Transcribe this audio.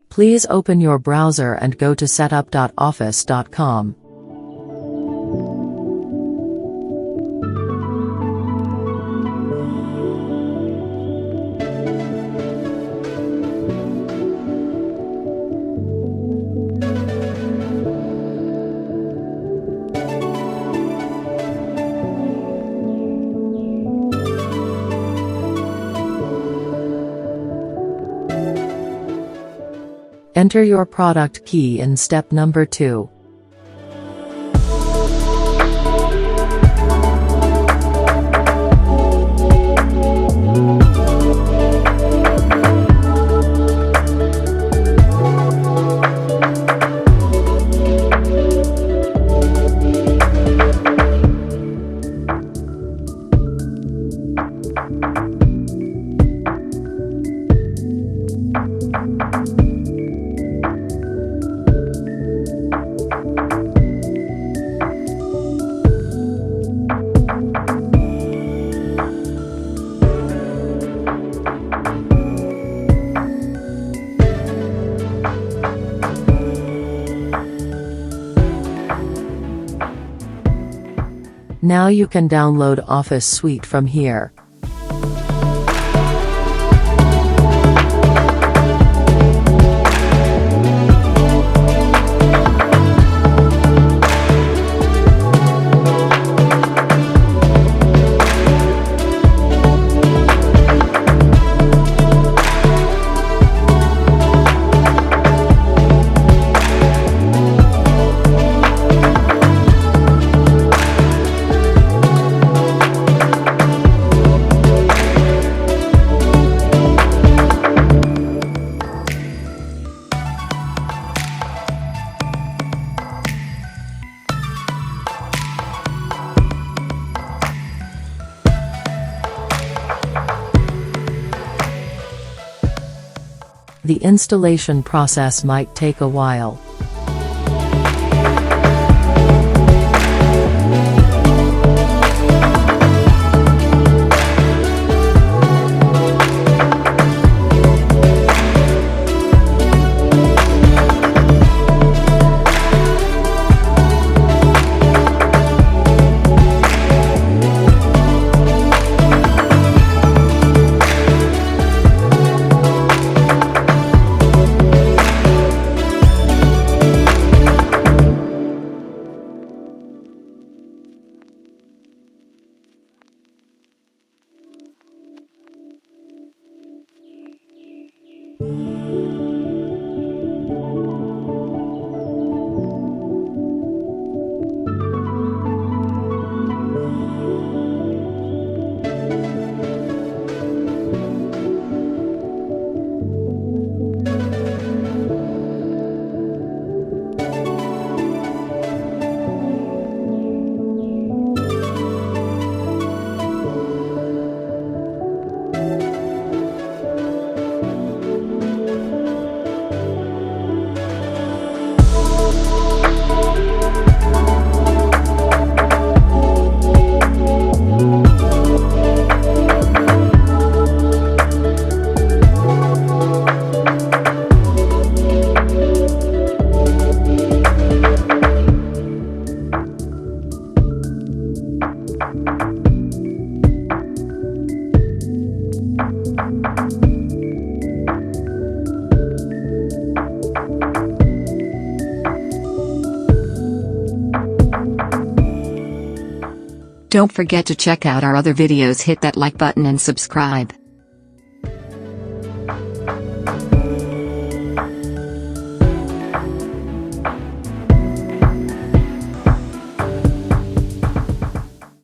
Please open your browser and go to setup.office.com. Enter your product key in step number 2. Now you can download Office Suite from here. The installation process might take a while. Don't forget to check out our other videos, hit that like button and subscribe.